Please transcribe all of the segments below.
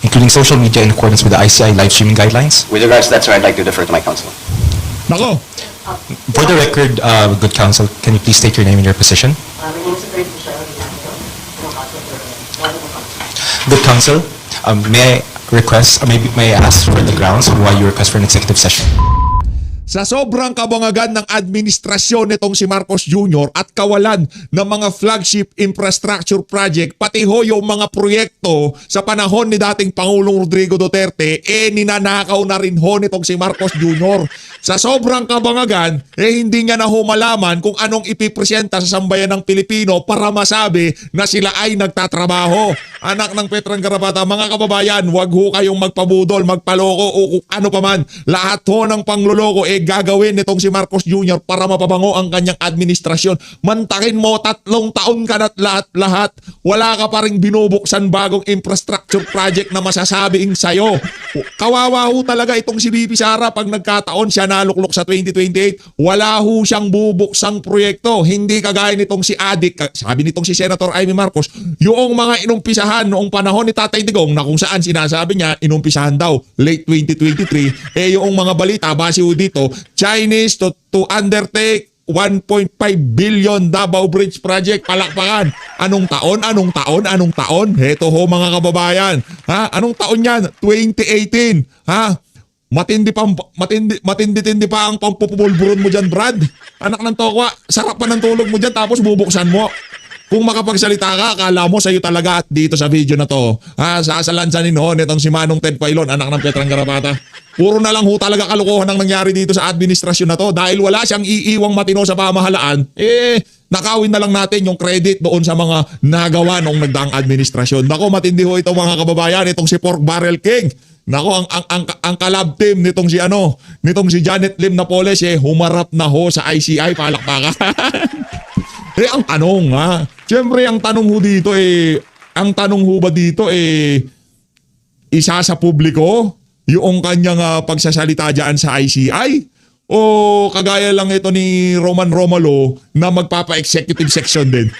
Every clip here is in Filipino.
including social media in accordance with the ICI live streaming guidelines? With regards to that, sir, I'd like to defer to my counsel. Nako, For the record, good counsel, can you please state your name and your position? My name is Grace Michelle Ignacio. I'm a counsel for Washington Council. Good counsel, may I request, may I ask for the grounds why you request for an executive session? sa sobrang kabangagan ng administrasyon nitong si Marcos Jr. at kawalan ng mga flagship infrastructure project, pati ho yung mga proyekto sa panahon ni dating Pangulong Rodrigo Duterte, ninanakaw na rin ho nitong si Marcos Jr. Sa sobrang kabangagan, hindi niya na ho malaman kung anong ipipresenta sa sambayan ng Pilipino para masabi na sila ay nagtatrabaho. Anak ng Petrang Garapata, mga kababayan, wag ho kayong magpabudol, magpaloko o kung ano paman. Lahat ho ng pangloloko gagawin nitong si Marcos Jr. para mapabango ang kanyang administrasyon. Mantakin mo, 3 taon ka na't lahat-lahat. Wala ka pa rin binubuksan bagong infrastructure project na masasabihin sa'yo. Kawawa ho talaga itong si BP Sara pag nagkataon siya naluklok sa 2028. Wala ho siyang bubuksang proyekto. Hindi kagaya nitong si Adik, sabi nitong si Senator Amy Marcos, yung mga inumpisahan noong panahon ni Tatay Digong na kung saan sinasabi niya inumpisahan daw late 2023, yung mga balita base ho dito, Chinese to undertake 1.5 billion Davao Bridge Project, palakpakan. Anong taon? Heto ho mga kababayan. Ha? Anong taon yan? 2018. Ha? Matindi pa ang pampupulburon mo dyan, Brad. Anak ng tokwa, sarap pa ng tulog mo dyan tapos bubuksan mo. Kung makapagsalita ka, akala mo sa'yo talaga at dito sa video na to. Sasalansanin ho nitong si Manong Ted Pailon, anak ng Petrang Garapata. Puro na lang ho talaga kalokohan ang nangyari dito sa administrasyon na to dahil wala siyang iiwang matino sa pamahalaan. Nakawin na lang natin yung credit doon sa mga nagawa noong nagdaang administrasyon. Nako, matindi ho ito mga kababayan, itong si Pork Barrel King. Nako, ang kalab team nitong si Janet Lim Napoles humarap na ho sa ICI, palakpakan. Ang tanong siyempre ang tanong ho dito ba dito isa sa publiko yung kanyang pagsasalita dyan sa ICI? O kagaya lang ito ni Roman Romulo na magpapa-executive section din?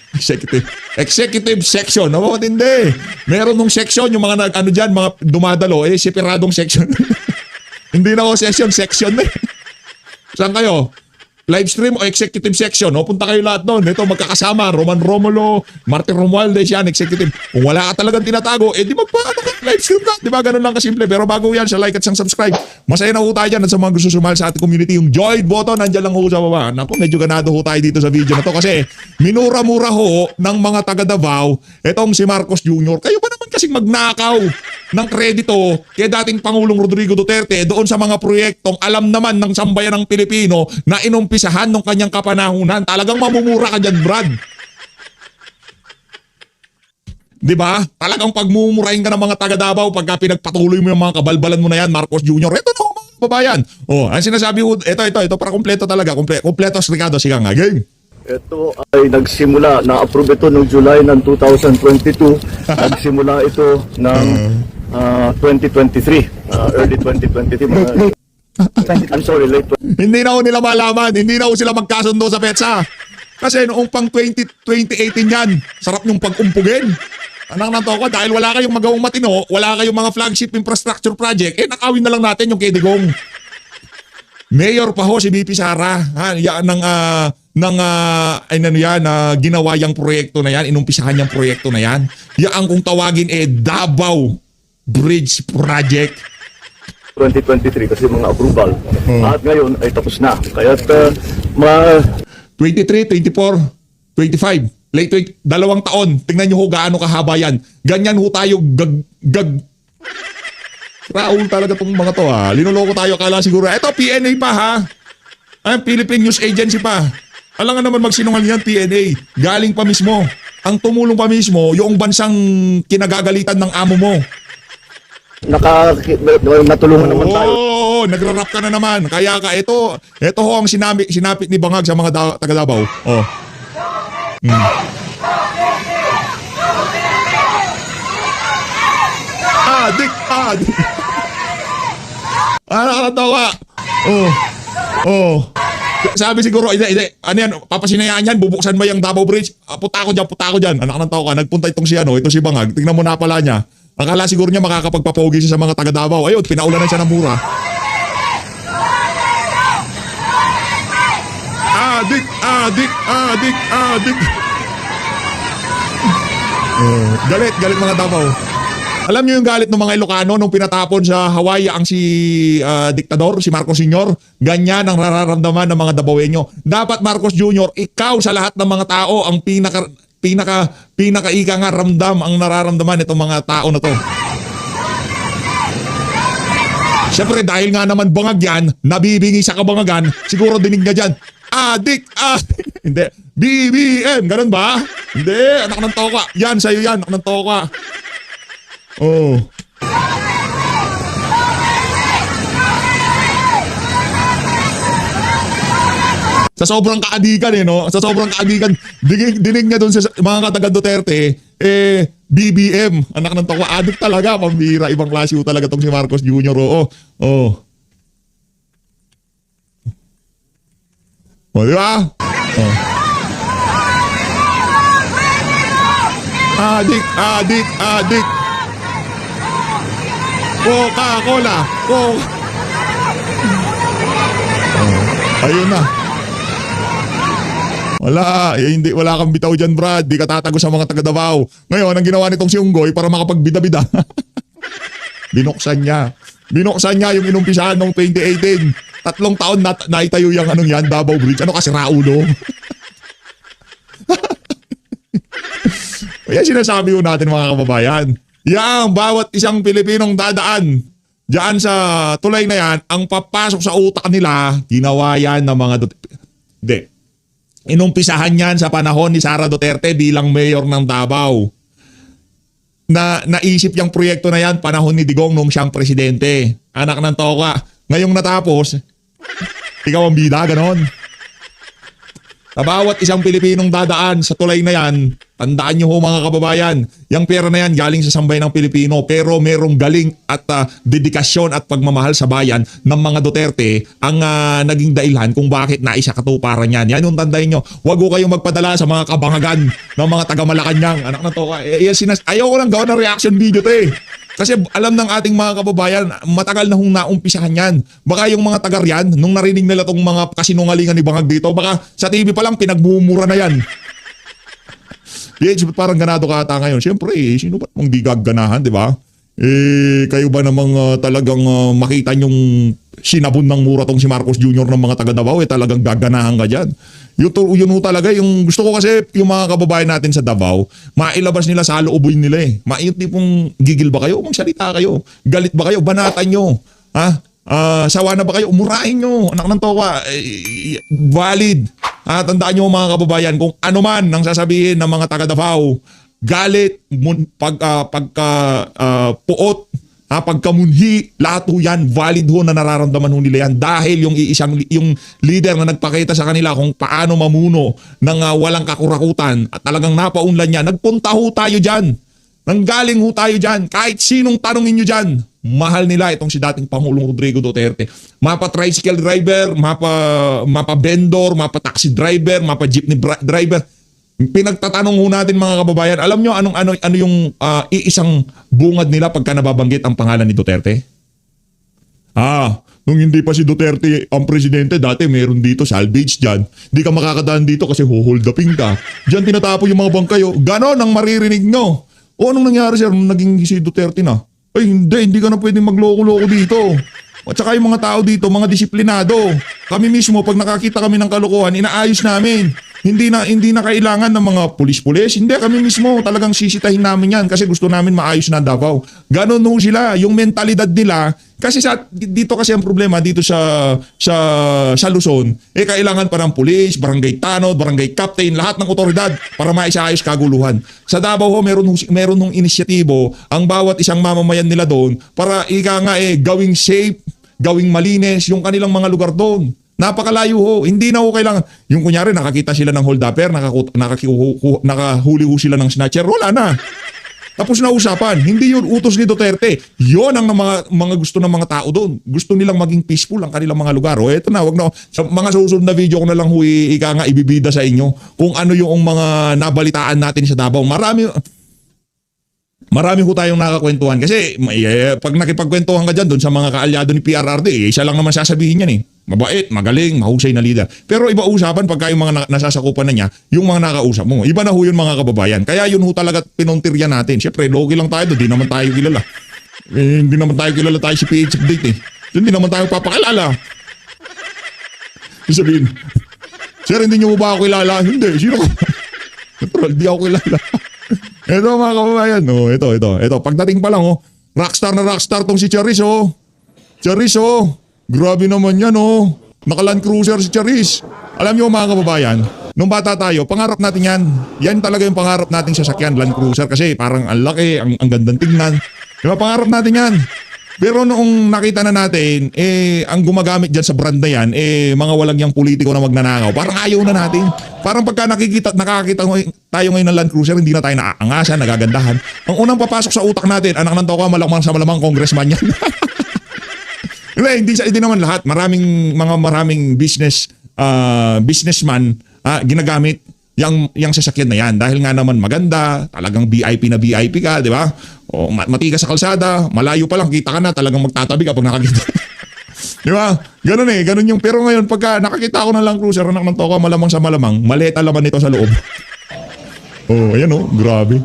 Executive section. Hindi. Meron nung section, yung mga mga dumadalo, separadong section. Hindi na ho section na. Saan kayo? Live stream o executive section, punta kayo lahat doon. Ito magkakasama, Roman Romulo, Martin Romualdez yan, executive. Kung wala ka talagang tinatago, di live stream ka. Di ba? Ganun lang kasimple. Pero bago yan, sa like at sang subscribe. Masaya na ho tayo dyan at sa mga gusto sumali sa ating community. Yung join button, nandyan lang ho sa baba. Naku, medyo ganado ho tayo dito sa video na to kasi minura-mura ho ng mga taga Davao itong si Marcos Jr. Kayo ba naman kasing magnakaw ng kredito kay dating Pangulong Rodrigo Duterte doon sa mga proyektong alam naman ng sambayan ng Pilipino na inumpisahan ng kanyang kapanahunan? Talagang mamumura ka dyan, Brad. Diba? Talagang pagmumurahin ka ng mga taga Davao pagka pinagpatuloy mo yung mga kabalbalan mo na yan, Marcos Jr. Ito na mga kababayan. Ang sinasabi ko, ito para kompleto talaga. Kompleto, Ricardo, sige nga, game. Ito ay nagsimula, na-approve ito noong July ng 2022. Nagsimula ito ng 2023, early 2023. I'm sorry, late. Hindi na ho nila malaman, hindi na ho sila magkasundo sa petsa. Kasi noong pang 2018 yan, sarap yung pag-umpugin. Anang nanto ko, dahil wala kayong magawang matino, wala kayong mga flagship infrastructure project, nakawin na lang natin yung kay Digong. Mayor pa ho si BP Sara, ginawa yung proyekto na yan, inumpisahan yung proyekto na yan. Yan kung tawagin Davao Bridge Project. 2023 kasi mga approval. At ngayon ay tapos na. Kaya 23, 24, 25. Late 2 taon. Tingnan nyo ho gaano kahaba yan. Ganyan ho tayo Raul talaga tong mga to Linuloko tayo, akala siguro. Ito PNA pa Philippine News Agency pa. Alam nga naman magsinungaling yan, PNA. Galing pa mismo. Ang tumulong pa mismo, yung bansang kinagagalitan ng amo mo. natulungan naman tayo. Nagra-rap ka na naman. Kaya ito ho ang sinapit ni Bangag sa mga taga Davao. Adik. Nakakatawa. Sabi siguro, ano yan, papasinayaan yan, bubuksan mo yung Davao Bridge. Puta ko dyan. Anak ng tao ka, nagpunta itong si Bangag. Tingnan mo na pala niya. Akala siguro niya makakapagpapogi siya sa mga taga Davao. Ayun, pinaulanan siya ng mura. Adik. Galit mga Davao. Alam niyo yung galit ng mga Ilocano nung pinatapon sa Hawaii ang si diktador, si Marcos Sr. Ganyan ang nararamdaman ng mga Davaoenyo. Dapat Marcos Jr., ikaw sa lahat ng mga tao ang pinaka nga ramdam ang nararamdaman itong mga tao na to. Siyempre dahil nga naman bangag yan, nabibingi sa kabangagan, siguro dinig niya dyan, adik. Hindi, BBM, ganun ba? Hindi, anak ng toka. Yan, sa'yo yan, anak ng toka. Oh. Sa sobrang kaadikan no? Sa sobrang kaadikan, dinig niya doon sa mga kataga Duterte, BBM, anak ng toka, adik talaga, pambira, ibang klase talaga tong si Marcos Jr. Oh. O, di ba? Oh. Adik. Coca-Cola. Ayun na. Wala kang bitaw dyan, Brad. Di ka tatago sa mga taga Davao. Ngayon, ang ginawa nitong si Unggoy para makapagbida-bida. Binuksan niya yung inumpisahan noong 2018. 3 taon naitayo yung Davao Bridge. Ano kasi raulo? Kaya sinasabi ko natin mga kababayan, yang bawat isang Pilipinong dadaan diyan sa tulay na yan, ang papasok sa utak nila, ginawa yan ng mga inumpisahan yan sa panahon ni Sara Duterte bilang mayor ng Davao. Naisip yung proyekto na yan panahon ni Digong nung siyang presidente. Anak ng toka. Ngayong natapos, ikaw ang bida, ganon. Sa bawat isang Pilipinong dadaan sa tulay na yan, tandaan nyo ho mga kababayan, yung pera na yan galing sa sambay ng Pilipino, pero merong galing at dedikasyon at pagmamahal sa bayan ng mga Duterte ang naging dahilan kung bakit naisa katuparan yan. Yan yung tandaan nyo. Huwag ho kayong magpadala sa mga kabangagan ng mga taga Malacanang. Anak na to ka. Ayaw ko lang gawa ng reaction video to eh. Kasi alam ng ating mga kababayan, matagal na hong naumpisahan yan. Baka yung mga taga riyan, nung narinig nila tong mga kasinungalingan ni Bangag dito, baka sa TV pa lang pinagmumura na yan. PH, parang ganado ka ata ngayon. Siyempre, sino ba mong di gaganahan, di ba? Kayo ba namang talagang makita nyong sinabon ng mura tong si Marcos Jr. ng mga taga Davao, talagang gaganahan ka dyan. Yun ho talaga, yung gusto ko kasi yung mga kababayan natin sa Davao, mailabas nila sa looboy nila eh. Yung tipong gigil ba kayo? Magsalita kayo. Galit ba kayo? Banatan nyo. Ha? Sawa na ba kayo? Umurahin nyo. Anak ng toka. Valid. Tandaan nyo mga kababayan, kung ano man ang sasabihin ng mga taga Davao, galit, puot, pagkamunhi, lahat ho yan, valid ho na nararamdaman ho nila yan dahil yung leader na nagpakita sa kanila kung paano mamuno ng walang kakurakutan at talagang napaunlan niya, nagpunta ho tayo dyan. Nanggaling ho tayo dyan. Kahit sinong tanongin nyo dyan, mahal nila itong si dating Pangulong Rodrigo Duterte. Mapa tricycle driver, mapa vendor, mapa taxi driver, mapa jeepney driver. Pinagtatanong ho natin mga kababayan, alam nyo ano yung iisang bungad nila pagka nababanggit ang pangalan ni Duterte? Nung hindi pa si Duterte ang presidente, dati meron dito salvage dyan. Di ka makakadaan dito kasi hold uping ka. Dyan tinatapon yung mga bangkayo. Ganon ang maririnig nyo. O anong nangyari sir nung naging si Duterte na? Ay hindi ka na pwedeng magloko-loko dito. At saka yung mga tao dito, mga disiplinado. Kami mismo, pag nakakita kami ng kalokohan, inaayos namin. Hindi na kailangan ng mga pulis-pulis. Hindi, kami mismo talagang sisitahin namin yan kasi gusto namin maayos na Davao. Ganon ho sila, yung mentalidad nila. Kasi dito kasi ang problema dito sa Luzon, kailangan pa ng pulis, barangay tanod, barangay captain, lahat ng otoridad para maisaayos kaguluhan. Sa Davao ho, meron hong inisyatibo ang bawat isang mamamayan nila doon para gawing safe, gawing malinis yung kanilang mga lugar doon. Napakalayo ho. Hindi na ho kailangan. Yung kunyari nakakita sila ng hold-upper, nakahuli ho sila ng snatcher, wala na. Tapos na usapan. Hindi yun utos ni Duterte. Yun ang mga gusto ng mga tao doon. Gusto nilang maging peaceful ang kanilang mga lugar. O eto na, wag na. Sa mga susunod na video ko na lang ibibida sa inyo kung ano yung mga nabalitaan natin sa Davao. Marami. Marami ho tayong nakakwentuhan kasi pag nakipagkwentuhan ka dyan doon sa mga kaalyado ni PRRD, siya lang naman sasabihin yan eh. Mabait, magaling, mahusay na leader. Pero iba usapan pagka yung mga nasasakupan na niya, yung mga nakausap mo. Iba na ho yun mga kababayan. Kaya yun ho talaga pinuntirya natin. Siyempre, logi lang tayo doon. Di naman tayo kilala. Hindi naman tayo kilala tayo si PH update eh. Hindi naman tayo papakilala. Sabihin, sir, hindi niyo ba ako kilala? Hindi, sino ka? Natural, di ako kilala. Ito mga kababayan, ito. Pagdating pa lang, rockstar na rockstar tong si Charis, Charis, grabe naman yan, Naka-Land Cruiser si Charis. Alam niyo mga kababayan, nung bata tayo, pangarap natin yan. Yan talaga yung pangarap nating sasakyan, Land Cruiser. Kasi parang ang laki, ang gandang tingnan. Diba, pangarap natin yan. Pero noong nakita na natin, ang gumagamit dyan sa brand na yan, mga walagyang politiko na magnanakaw, parang ayaw na natin. Parang pagka nakakita tayo ngayon ng Land Cruiser, hindi na tayo naaangasan, nagagandahan. Ang unang papasok sa utak natin, anak ng toka, malamang sa malamang congressman yan. Hindi naman lahat. Maraming businessman ginagamit yung sasakyan na yan. Dahil nga naman maganda, talagang VIP na VIP ka, di ba? O matigas sa kalsada, malayo pa lang, kita ka na, talagang magtatabi ka pag nakakita. Di ba? Ganun yung, pero ngayon, pagka nakakita ako ng Land Cruiser, anak ng toka, malamang sa malamang, maleta laman nito sa loob. Ayan grabe.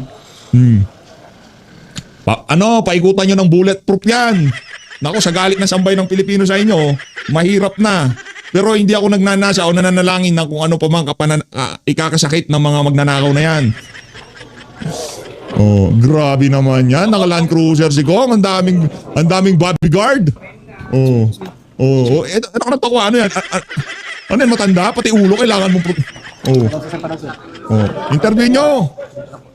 Paikutan nyo ng bulletproof yan. Naku, sa galit na sambay ng Pilipino sa inyo, mahirap na. Pero hindi ako nagnanasa o nananalangin na kung ano pa man ikakasakit ng mga magnanakaw na yan. Grabe naman yan. Naka-Land Cruiser si Kong. Ang daming bodyguard. Ano ka natawa? Ano yan? Ano yan, matanda? Pati ulo kailangan mong... Interview nyo.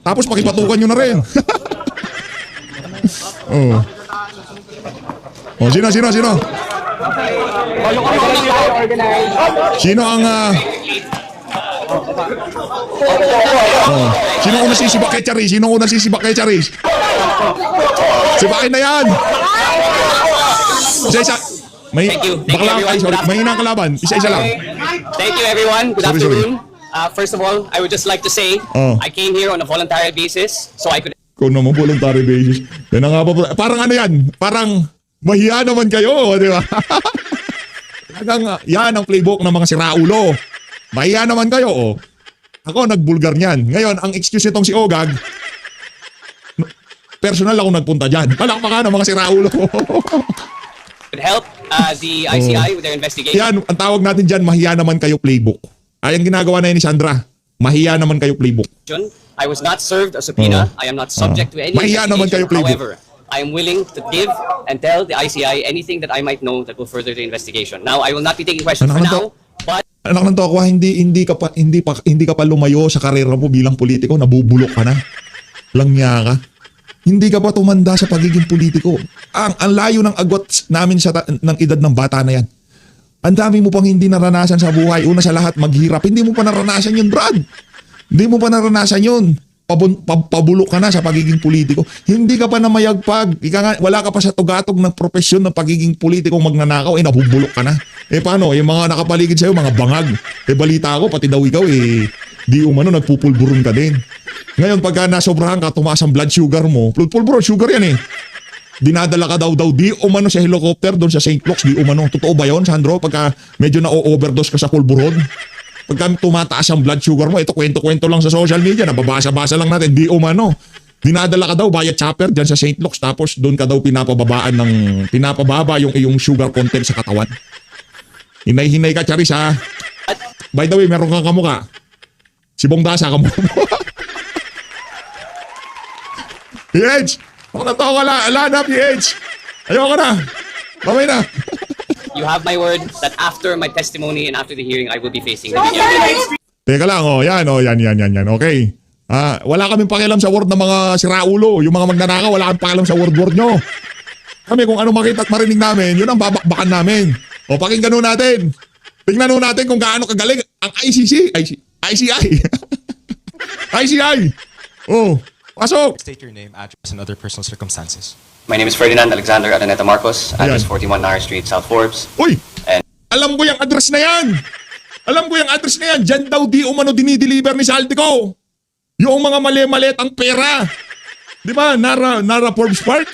Tapos pakipatukan nyo na rin. Sino? Sino ang sino ang nasisibak kay Charis? Sibakin na yan. Isa. Thank you. May hinang kalaban. Isa lang. Thank you, everyone. Good Sorry. afternoon. First of all, I would just like to say, I came here on a voluntary basis so I could... Kung naman voluntary basis. Yan na nga pa. Parang ano yan? Parang mahiya naman kayo, di ba? Yan ang playbook ng mga siraulo. Mahiya naman kayo, Ako, nagbulgar niyan. Ngayon, ang excuse nitong si Ogag, personal ako nagpunta dyan. Palakpakan ng mga siraulo. could help the ICI with their investigation. Yan, ang tawag natin dyan, mahiya naman kayo playbook. Ay, ang ginagawa na yun ni Sandra, mahiya naman kayo playbook. I was not served a subpoena. I am not subject to any Mahiya naman kayo, investigation. playbook. However, I am willing to give and tell the ICI anything that I might know that will further the investigation. Now, I will not be taking questions for now, but Anak ng tokwa, hindi ka pa lumayo sa karera mo bilang politiko, nabubulok ka na. Langya ka. Hindi ka pa tumanda sa pagiging politiko. Ang layo ng agwat namin ng edad ng bata na yan. Ang dami mo pang hindi naranasan sa buhay. Una sa lahat, maghirap. Hindi mo pa naranasan yun, Brad. Hindi mo pa naranasan yun. Pabulok ka na sa pagiging politiko. Hindi ka pa namayagpag. Wala ka pa sa tugatog ng profesyon ng pagiging politiko magnanakaw. Nabubulok ka na. Paano? Yung mga nakapaligid sa'yo, mga bangag. Balita ko, pati daw ikaw, di umano, nagpupulburon ka din. Ngayon, pagka nasobrahan ka, tumaas ang blood sugar mo. Pulburon, sugar yan Dinadala ka daw di umano sa helicopter doon sa St. Luke's, di umano. Totoo ba yun, Sandro? Pagka medyo na-overdose ka sa pulburon? Pagka tumataas ang blood sugar mo, ito kwento-kwento lang sa social media, nababasa-basa lang natin, di umano. Dinadala ka daw via chopper dyan sa St. Luke's, tapos doon ka daw pinapababa yung iyong sugar content sa katawan. Hinay-hinay ka, Charis, ha? By the way, meron kang kamukha. Si Bongdasa, kamukha mo. PH! Ako na to, ala na, PH! Ayoko na! Mamay na! you have my word that after my testimony and after the hearing, I will be facing the video. Teka lang, yan, okay. Wala kaming pakialam sa word ng mga siraulo. Yung mga magnanakaw, wala kaming pakialam sa word nyo. Kami, kung ano makita at marinig namin, yun ang babakbakan namin. O, pakinggan nun natin. Tingnan nun natin kung gaano kagaling ang ICI. ICI! Oh, pasok! State your name, address, and other personal circumstances. My name is Ferdinand Alexander Araneta Marcos, address Ayan. 41 Nara Street, South Forbes. Uy! And Alam ko yung address na yan! Diyan daw di umano dinideliver ni Saldico. Yung mga mali-malit ang pera. Di ba? Nara Forbes Park?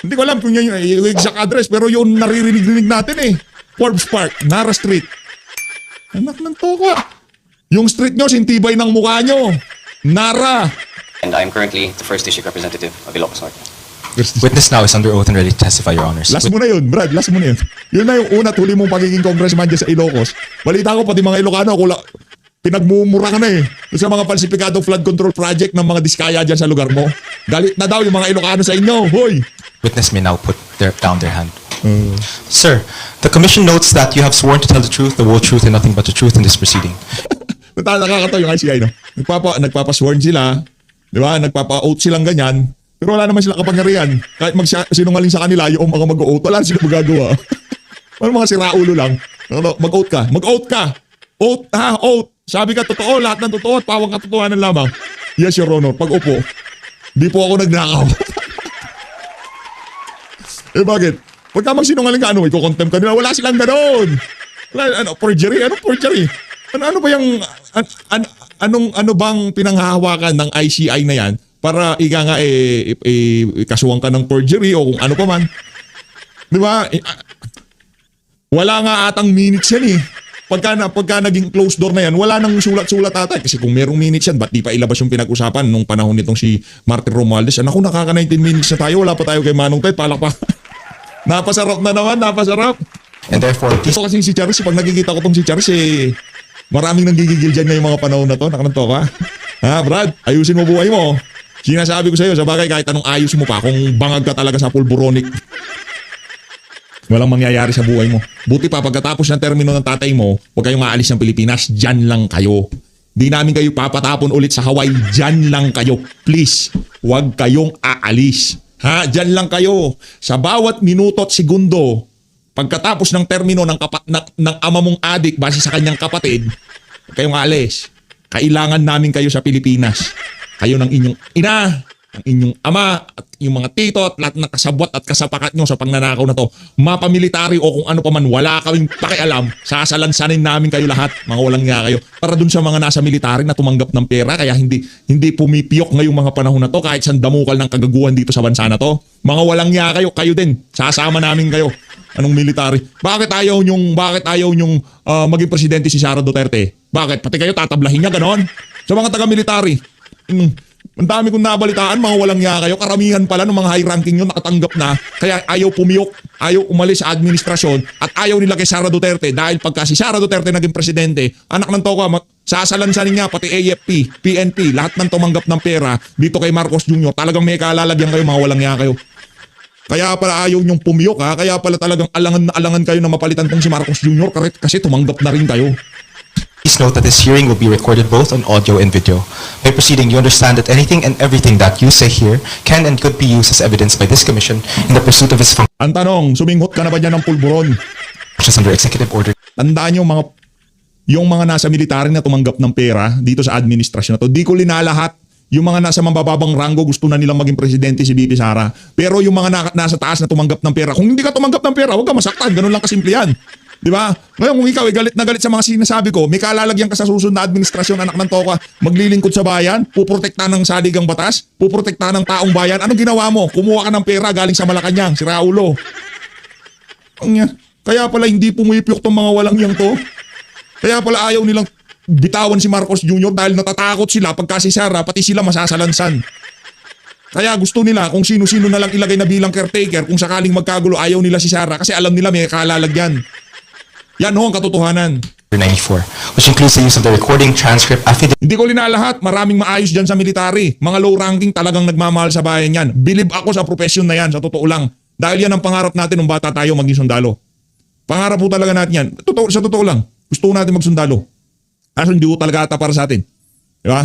Hindi ko alam kung yun yung exact address, pero yun naririnig natin eh. Forbes Park, Nara Street. Anak ng toka. Yung street nyo, sintibay ng mukha nyo. Nara. And I'm currently the first district representative of Ilocos Norte. Witness now is under oath and ready to testify, Your Honors. Last mo na yun, Brad. Last mo na yun. Yun na yung una, huli mong pagiging congressman dyan sa Ilocos. Balita ko, pati mga Ilocano, pinagmumura ka na eh. Sa mga falsifikadong flood control project ng mga diskaya dyan sa lugar mo. Galit na daw yung mga Ilocano sa inyo. Hoy! Witness may now put down their hand. Sir, the commission notes that you have sworn to tell the truth, the whole truth, and nothing but the truth in this proceeding. Nakakatawa yung ICI, no? Nagpapa-sworn sila. Di ba? Nagpapa-oath silang ganyan. Pero wala naman silang kapangyarihan. Kahit sinungaling sa kanila, yung mga mag-oath, wala silang magagawa. Ano mga siraulo lang. Mag-oath ka. Mag-oath ka. Oath, ha? Oath. Sabi ka, totoo. Lahat ng totoo at pawang katotohanan lamang. Yes, Your Honor. Pag-upo. Di po ako nagnakaw. Bakit? Pagka magsinungaling ka, iko-contempt ka nila. Wala silang ganoon. Wala, perjury? Anong perjury? Ano ba yung, ano bang pinanghahawakan ng ICI na yan para kasuhan ka ng perjury o kung ano pa man? Di ba? Wala nga atang minutes yan eh. Pagka naging closed door na yan, wala nang sulat-sulat ata. Kasi kung merong minutes yan, ba't di pa ilabas yung pinag-usapan nung panahon nitong si Martin Romualdez? Naku, nakaka 19 minutes na tayo. Wala pa tayo kay Manong Ted. Palak pa. Napasarap na naman, napasarap. And therefore, Ito kasi si Charis, pag nakikita ko tong si Charis, maraming nanggigigil dyan ngayong mga panahon na to. Nakananto ka? Ha, Brad? Ayusin mo buhay mo. Sinasabi ko sa'yo, sa bagay kahit anong ayos mo pa, kung bangag ka talaga sa pulburonic, walang mangyayari sa buhay mo. Buti pa, pagkatapos ng termino ng tatay mo, huwag kayong maalis ng Pilipinas, dyan lang kayo. Di namin kayo papatapon ulit sa Hawaii, dyan lang kayo. Please, huwag kayong aalis. Ha, dyan lang kayo. Sa bawat minuto at segundo, pagkatapos ng termino ng ama mong adik base sa kanyang kapatid, huwag kayong aalis. Kailangan namin kayo sa Pilipinas. Kayo ng inyong ina, ang inyong ama, at yung mga tito at lahat ng kasabwat at kasapakat nyo sa pagnanakaw na to. Mapamilitary o kung ano pa man, wala kaming pakialam. Sasalansanin namin kayo lahat, mga walang nga kayo. Para dun sa mga nasa military na tumanggap ng pera, kaya hindi pumipiyok ngayong mga panahon na to kahit saan damukal ng kagaguhan dito sa bansa na to. Mga walang nga kayo din. Sasama namin kayo. Anong military? Bakit ayaw nyong maging presidente si Sara Duterte? Bakit? Pati kayo tatablahin niya, ganon? Sa mga taga-military. Ang dami kong nabalitaan, mga walang niya kayo. Karamihan pala ng mga high ranking yun nakatanggap na. Kaya ayaw pumiyok, ayaw umalis sa administrasyon at ayaw nila kay Sara Duterte dahil pagka si Sara Duterte naging presidente, anak ng toka, sasalansanin niya pati AFP, PNP, lahat ng tumanggap ng pera dito kay Marcos Jr. Talagang may kalalagyan kayo, mga walang niya kayo. Kaya pala ayaw niyong pumiyok ha. Kaya pala talagang alangan na alangan kayo na mapalitan tong si Marcos Jr. Kasi tumanggap na rin kayo. please note that this hearing will be recorded both on audio and video. By proceeding, you understand that anything and everything that you say here can and could be used as evidence by this commission in the pursuit of its Ang tanong, suminghot ka na ba dyan ng pulburon? functions under executive order. Tandaan nyo yung mga nasa military na tumanggap ng pera dito sa administrasyon na to. Di ko linalahat. Yung mga nasa mababang rango gusto na nilang maging presidente si BP Sara. Pero yung mga nasa taas na tumanggap ng pera, kung hindi ka tumanggap ng pera, huwag ka masaktan. Ganun lang kasimple yan. Di ba? Ngayon kung ikaw galit na galit sa mga sinasabi ko, may kalalagyan ka sa susunod na administrasyon, anak ng toka, maglilingkod sa bayan, puprotekta ng saligang batas, puprotekta ng taong bayan. Anong ginawa mo? Kumuha ka ng pera galing sa Malacanang, si Raulo. Kaya pala hindi pumipiyok tong mga walang yang to. Kaya pala ayaw nilang bitawan si Marcos Jr. dahil natatakot sila pagka si Sara, pati sila masasalansan. Kaya gusto nila kung sino-sino na lang ilagay na bilang caretaker kung sakaling magkagulo, ayaw nila si Sara kasi alam nila may kalalagyan. Yan ho ang katotohanan. 94, which includes the use of the recording, transcript, affidavit, Hindi ko linalahat, maraming maayos dyan sa military. Mga low ranking talagang nagmamahal sa bayan yan. Believe ako sa profession na yan, sa totoo lang. Dahil yan ang pangarap natin nung bata tayo maging sundalo. Pangarap po talaga natin yan. Sa totoo lang, gusto natin magsundalo. Kaso hindi ko talaga ata para sa atin. Diba?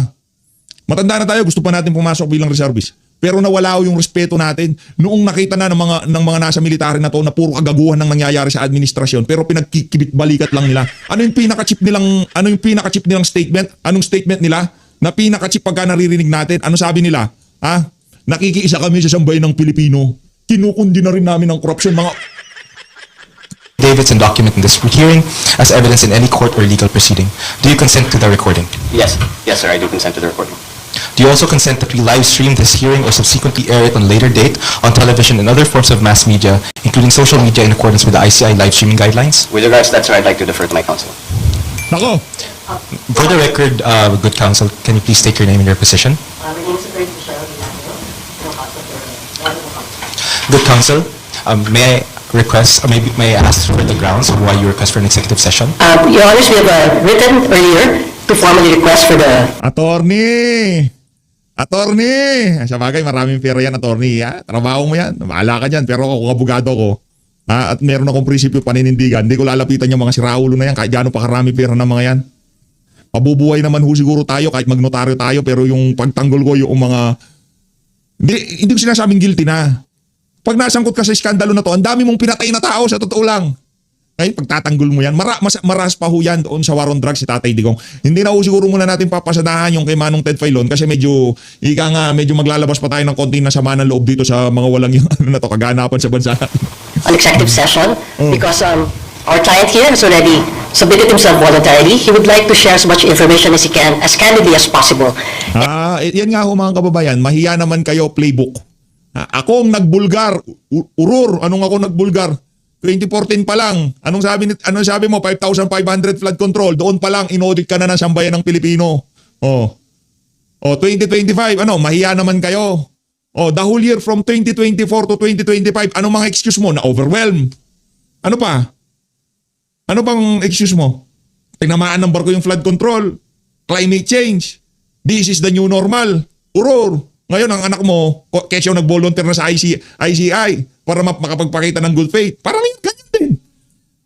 Matanda na tayo, gusto pa natin pumasok bilang reservist. Pero nawala yung respeto natin noong nakita na ng mga nasa military na to na puro kagaguhan ng nangyayari sa administrasyon pero pinagkikibit-balikat lang nila. Ano yung pinaka-chip nilang statement? Anong statement nila? Na pinaka-chip pagka naririnig natin? Ano sabi nila? Nakikiisa kami sa sambayan ng Pilipino. Kinukundi na rin namin ang korupsyon, mga affidavits, and document in this hearing as evidence in any court or legal proceeding. Do you consent to the recording? Yes, sir, I do consent to the recording. Do Do you also consent that we live stream this hearing or subsequently air it on later date on television and other forms of mass media, including social media in accordance with the ICI live streaming guidelines? With regards to that, sir, I'd like to defer to my counsel. Nako, For the record, good counsel, can you please state your name and your position? My name is Attorney Cheryl Dilanio, from House of Representatives. Good counsel, may I request, or maybe may I ask for the grounds of why you request for an executive session? Your Honors, we have written earlier to formally request for the attorney! Sa bagay, maraming pera yan, attorney. Ha? Trabaho mo yan. Bahala ka dyan. Pero ako, kung abogado ko, at meron akong prinsipyo paninindigan, hindi ko lalapitan yung mga siraulo na yan kahit gaano pa karami pera ng mga yan. Pabubuhay naman ho siguro tayo kahit magnotaryo tayo, pero yung pagtanggol ko yung mga... Hindi ko sinasabing guilty na. Pag nasangkot ka sa iskandalo na to, ang dami mong pinatay na tao sa totoo lang. Ngayon, pagtatanggol mo yan, maras pa ho yan doon sa war on drugs si Tatay Digong. Hindi na ho siguro muna natin papasadahan yung kay Manong Ted Filon kasi medyo maglalabas pa tayo ng konti na sama ng loob dito sa mga walang yung kaganapan sa bansa natin. an executive session because our client here has already submitted himself voluntarily. He would like to share as much information as he can, as candidly as possible. Yan nga ho mga kababayan, mahiya naman kayo playbook. Ako ang nagbulgar, urur, anong ako nagbulgar? 2014 pa lang, anong sabi mo, 5,500 flood control, doon pa lang inaudit ka na ng sambayan ng Pilipino. 2025, mahiya naman kayo. The whole year from 2024 to 2025, anong mga excuse mo? Na-overwhelm. Ano pa? Ano pang excuse mo? Tinamaan ng barko yung flood control, climate change, this is the new normal, uror. Ngayon, ang anak mo, kesyo nag-volunteer na sa ICI para makapagpakita ng good faith. Parang ganyan din.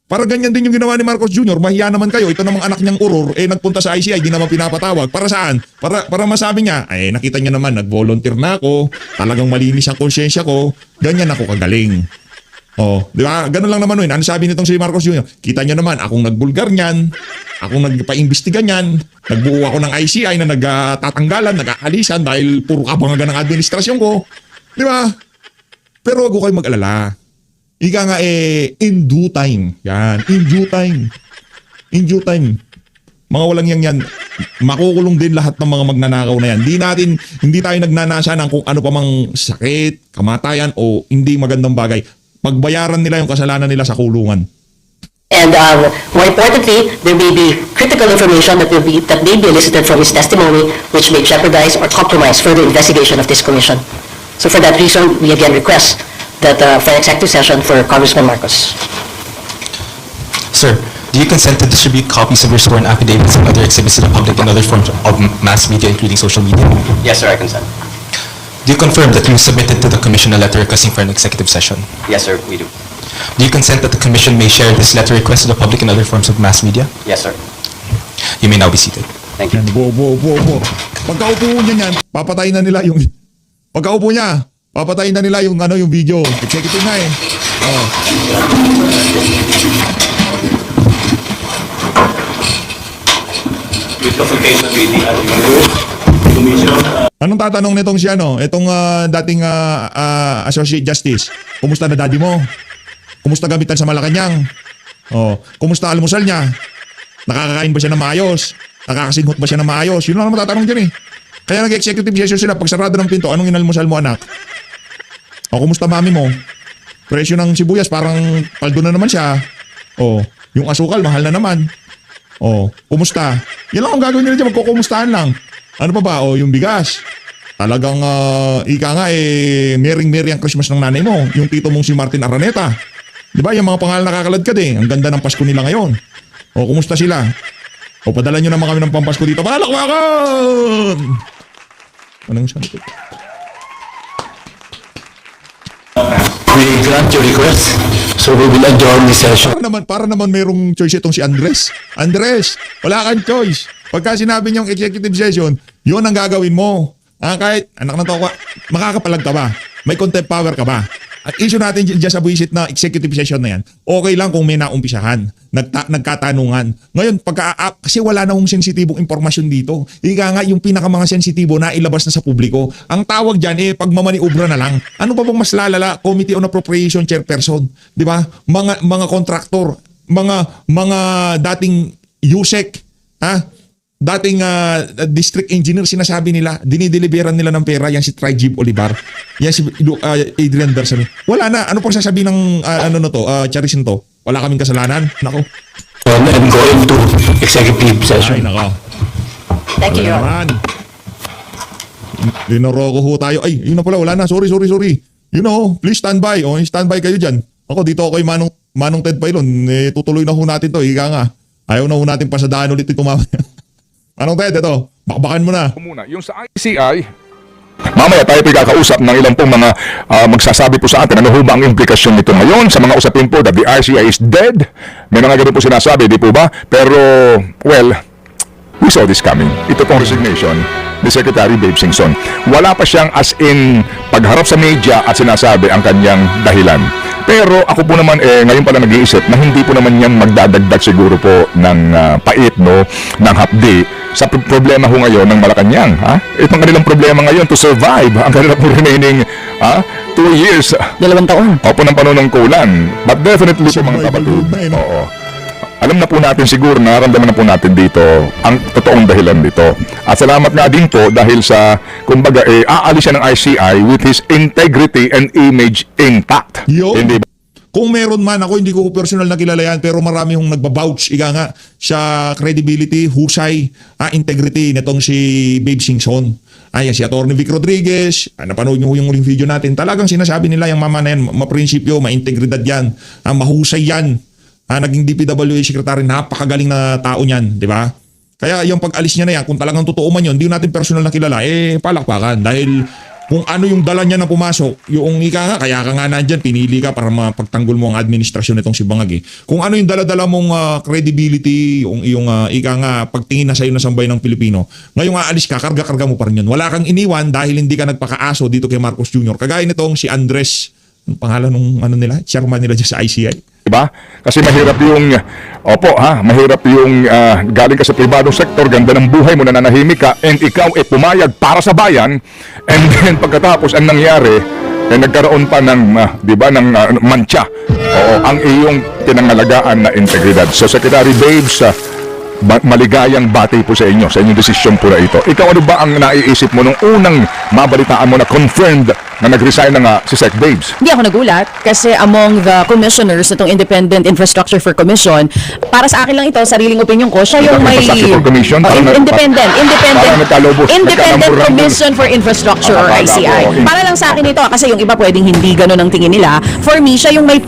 Parang ganyan din yung ginawa ni Marcos Jr. Mahiya naman kayo. Ito namang anak niyang uror, nagpunta sa ICI, di naman pinapatawag. Para saan? Para masabi niya, nakita niya naman, nag-volunteer na ako, talagang malinis ang konsyensya ko, ganyan ako kagaling. Di ba? Ganun lang naman yun. Ano sabi nitong si Marcos Jr.? Kita niya naman, akong nagbulgar niyan, akong nagpa-imbestiga niyan, nagbuo ako ng ICI na nagtatanggalan, nag-aalisan dahil puro kabangagan ng administrasyon ko. Di ba? Pero wag ko kayo mag-alala. Ika nga in due time. Yan, in due time. In due time. Mga walang yan, makukulong din lahat ng mga magnanakaw na yan. Hindi tayo nagnanasa ng kung ano pa mang sakit, kamatayan o hindi magandang bagay. Pagbayaran nila yung kasalanan nila sa kulungan. And more importantly, there may be critical information that may be elicited from his testimony which may jeopardize or compromise further investigation of this commission. So for that reason, we again request that for an executive session for Congressman Marcos. Sir, do you consent to distribute copies of your sworn affidavits and other exhibits to the public and other forms of mass media, including social media? Yes, sir, I consent. Do you confirm that you submitted to the Commission a letter requesting for an executive session? Yes, sir, we do. Do you consent that the Commission may share this letter request to the public and other forms of mass media? Yes, sir. You may now be seated. Thank you. Yan, bo. Pagkaupo niya yan, papatayin na nila yung... Pagkaupo niya, papatayin na nila yung video. Executive na With consultation with the Commission. Anong tatanong nitong si itong dating Associate Justice? Kumusta na daddy mo? Kumusta gamitan sa Malacanang? Kumusta almusal niya? Nakakakain ba siya ng maayos? Nakakasinghot ba siya ng maayos? Yun lang naman tatanong dyan Kaya nag-executive session sila. Pag sarado ng pinto, anong inalmusal mo anak? Kumusta mami mo? Presyo ng sibuyas parang paldo na naman siya. Yung asukal mahal na naman. Kumusta? Yan lang ang gagawin nila dyan. Magkukumustahan lang. Ano pa ba? Yung bigas. Talagang ika nga mering-meri ang Christmas ng nanay mo. Yung tito mong si Martin Araneta. Di ba? Yung mga pangalan nakakaladkad Ang ganda ng Pasko nila ngayon. Kumusta sila? Padala nyo naman kami ng pampasko dito. Palakpakan! Anong sabi ko? We grant your request, so we will adjourn the session. Para naman mayroong choice itong si Andres. Andres, wala kang choice. Pagka sinabi niyong executive session, yun ang gagawin mo. Kahit, anak na to, makakapalag ka ba? May contempt power ka ba? At issue natin dyan sa buwisit na executive session na yan, okay lang kung may naumpisahan, nagkatanungan. Ngayon, kasi wala na hong sensitibong impormasyon dito. Ika nga, yung pinaka mga sensitibo na ilabas na sa publiko. Ang tawag dyan, pagmamaniobra na lang. Ano pa bang mas lalala? Committee on Appropriation Chairperson. Di ba? Mga kontraktor, mga dating USEC, dating district engineer, sinasabi nila, dinideliveran nila ng pera, yan si Trajib Olivar, yan si Adrian Bersani. Wala na, ano pang sasabihin ng Charisin to? Wala kaming kasalanan? Nako. And going to executive Ay, session. nako. Thank you, Your Honor. Naman. Dinaroko ho tayo. Ay, yun na pala, wala na. Sorry. You know, please stand by. O, stand by kayo dyan. Ako, dito ako kay Manong Ted Pailon. Tutuloy na ho natin to. Ika nga. Ayaw na ho natin pasadaan ulit ito mamaya. Manong Ted, ito. Bakbakan mo na. Muna, yung sa ICI, mamaya tayo kakausap ng ilang pong mga magsasabi po sa atin ano ho ba ang implikasyon nito ngayon sa mga usapin po that the ICI is dead. May mga ganun po sinasabi, di po ba? Pero, well, we saw this coming. Ito pong resignation ni Secretary Babe Singson. Wala pa siyang as in pagharap sa media at sinasabi ang kanyang dahilan. Pero ako po naman ngayon pala nag-iisip na hindi po naman yan magdadagdag siguro po ng pait no, ng hapdi sa problema ho ngayon ng Malacanang. Ha? Itong kanilang problema ngayon to survive ang kanilang po remaining 2 years. 2 taon. Opo ng panunungkulan. But definitely po mga kabatid. Oo. Alam na po natin siguro, nararamdaman na po natin dito ang totoong dahilan dito. At salamat nga din po dahil sa, kumbaga, aalis siya ng ICI with his integrity and image intact. Yo. Hindi ba? Kung meron man, ako hindi ko personal na kilala yan, pero marami hong nagbabouch, ika nga, sa credibility, husay, integrity nitong si Babe Singson. Ayan, si Atty. Vic Rodriguez, napanood nyo yung uling video natin, talagang sinasabi nila yung mama na yan, maprinsipyo, maintegridad yan, mahusay yan. Naging DPWH secretary, napakagaling na tao niyan, di ba? Kaya yung pag-alis niya na yan, kung talagang totoo man yun, hindi natin personal na kilala, palakpakan. Dahil kung ano yung dala niya na pumasok, yung ika nga, kaya ka nga nandyan, pinili ka para mapagtanggol mo ang administrasyon nitong si Bangag. Kung ano yung dala-dala mong credibility, yung iyong ika nga, pagtingin na sa'yo na sambay ng Pilipino, ngayong aalis ka, karga-karga mo pa rin yun. Wala kang iniwan dahil hindi ka nagpakaaso dito kay Marcos Jr. Kagaya nitong si Andres, ang pangalan nung chairman nila dyan sa ICI. Diba? Kasi mahirap yung, mahirap yung galing ka sa pribadong sektor, ganda ng buhay mo, nananahimik ka, and ikaw pumayag para sa bayan, and then pagkatapos ang nangyari, nagkaroon pa ng, ng mantsa. Oo, ang iyong pinangalagaan na integridad. So Secretary Babes, maligayang bati po sa inyo, sa inyong desisyon po na ito. Ikaw, ano ba ang naiisip mo nung unang mabalitaan mo na confirmed na nag-resign na nga si Sec Babes? Hindi ako nagulat kasi among the commissioners itong Independent Infrastructure for Commission, para sa akin lang ito, sariling opinion ko, siya yung may Infrastructure for Commission? Independent Nagkalabos. Commission for Infrastructure or ICI. Para lang sa akin ito, kasi yung iba pwedeng hindi ganun ang tingin nila. For me, siya yung may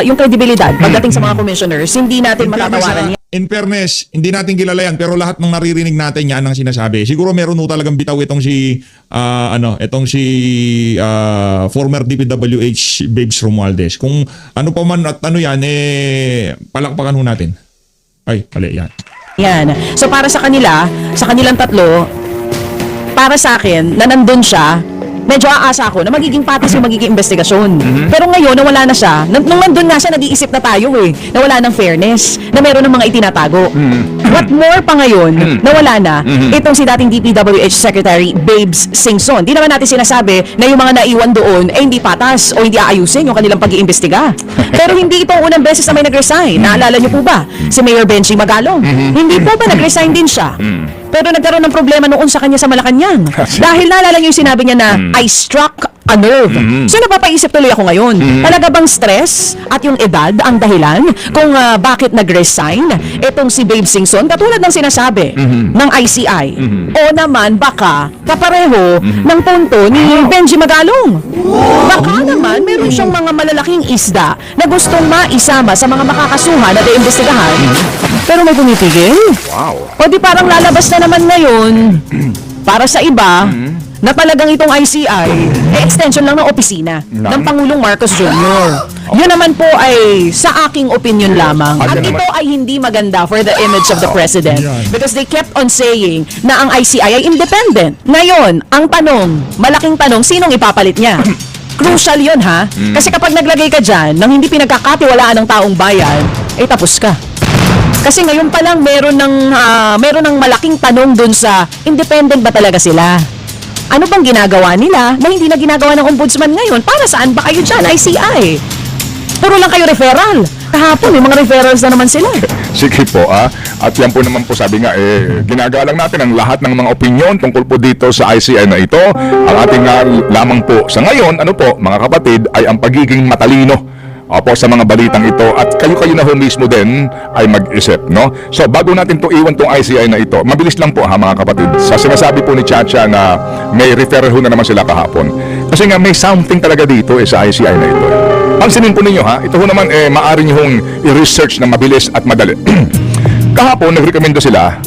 yung kredibilidad pagdating sa mga commissioners, hindi natin matatawaran yan. In fairness, hindi natin kilala yan, pero lahat ng naririnig natin yan ang sinasabi. Siguro meron ho talagang bitaw itong si former DPWH Babes Romualdez. Kung ano pa man at ano yan, palakpakan ho natin. Ay, mali yan. Yan. So para sa kanila, sa kanilang tatlo, para sa akin, na nandun siya, medyo aasa ako na magiging patas yung magiging investigasyon. Pero ngayon, nawala na siya. Nung nandun nga siya, nag-iisip na tayo na wala ng fairness, na meron ng mga itinatago. What more pa ngayon, nawala na, itong si dating DPWH Secretary Babes Singson. Di naman natin sinasabi na yung mga naiwan doon ay hindi patas o hindi aayusin yung kanilang pag-iimbestiga. Pero hindi ito ang unang beses na may nag-resign. Naalala niyo po ba? Si Mayor Benji Magalong. Hindi po ba nag-resign din siya? Pero nagkaroon ng problema noon sa kanya sa Malacanang. Dahil naalala niyo yung sinabi niya na, I struck a nerve. So napapaisip tuloy ako ngayon. Talaga bang stress at yung edad ang dahilan kung bakit nag-resign itong si Babe Singson katulad ng sinasabi ng ICI? O naman baka kapareho ng punto ni Benji Magalong. Baka naman meron siyang mga malalaking isda na gustong maisama sa mga makakasuhan at iimbestigahan. Pero may pumipigil. O di parang lalabas na naman ngayon para sa iba na talagang itong ICI extension lang ng opisina ng Pangulong Marcos Jr. Yun naman po ay sa aking opinion lamang. At ito ay hindi maganda for the image of the President because they kept on saying na ang ICI ay independent. Ngayon, ang tanong, malaking tanong, sinong ipapalit niya? Crucial yun ha? Kasi kapag naglagay ka dyan ng hindi pinagkakatiwalaan ng taong bayan, tapos ka. Kasi ngayon pa lang meron ng malaking tanong dun sa independent ba talaga sila? Ano bang ginagawa nila na hindi na ginagawa ng ombudsman ngayon? Para saan ba kayo dyan, ICI? Puro lang kayo referral. Kahapon, may mga referrals na naman sila. Sige po, At yan po naman po sabi nga, ginagalang natin ang lahat ng mga opinyon tungkol po dito sa ICI na ito. Ang ating lamang po sa ngayon, ano po, mga kapatid, ay ang pagiging matalino opo sa mga balitang ito at kayo-kayo na ho mismo din ay mag-isip, no? So bago natin to iwan tong ICI na ito, mabilis lang po ha mga kapatid. Sa sinasabi po ni Chacha na may referral ho na naman sila kahapon. Kasi nga may something talaga dito sa ICI na ito. Pansinin po ninyo ha, ito ho naman maaari nyo hong i-research na mabilis at madali. Kahapon nagrekomendo sila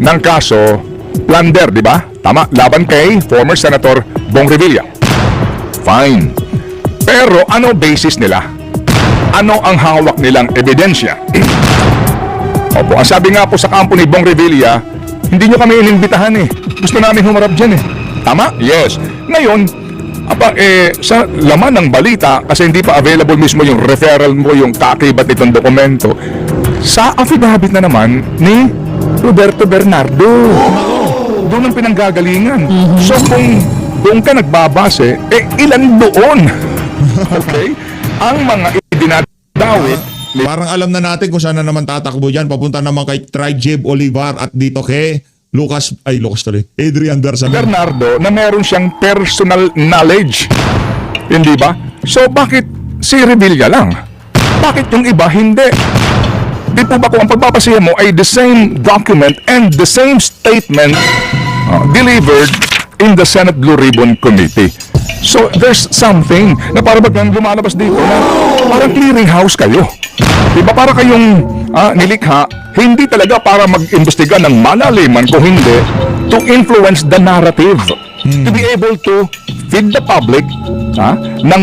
ng kaso plunder, di ba? Tama, laban kay former Senator Bong Revilla. Fine. Pero ano basis nila? Ano ang hawak nilang ebidensya? Opo, ang sabi nga po sa kampo ni Bong Revilla, hindi nyo kami inimbitahan Gusto namin humarap dyan Tama? Yes. Ngayon, sa laman ng balita, kasi hindi pa available mismo yung referral mo, yung kaakibat itong dokumento, sa affidavit na naman ni Roberto Bernardo. Doon ang pinanggagalingan. So kung doon ka nagbabase, ilan doon? Okay? Ang mga idinadawit. Parang alam na natin kung saan na naman tatakbo dyan. Papunta naman kay Trijeb Olivar at dito kay Adrian Bersame. Bernardo na meron siyang personal knowledge. Hindi ba? So bakit si Revilla lang? Bakit yung iba hindi? Di po ba kung ang pagbabasihan mo ay the same document and the same statement delivered in the Senate Blue Ribbon Committee? So there's something na para ba't lumalabas dito na parang clearinghouse kayo. Diba para kayong nilikha, hindi talaga para mag-imbestiga ng malaliman, kung hindi, to influence the narrative. To be able to feed the public ng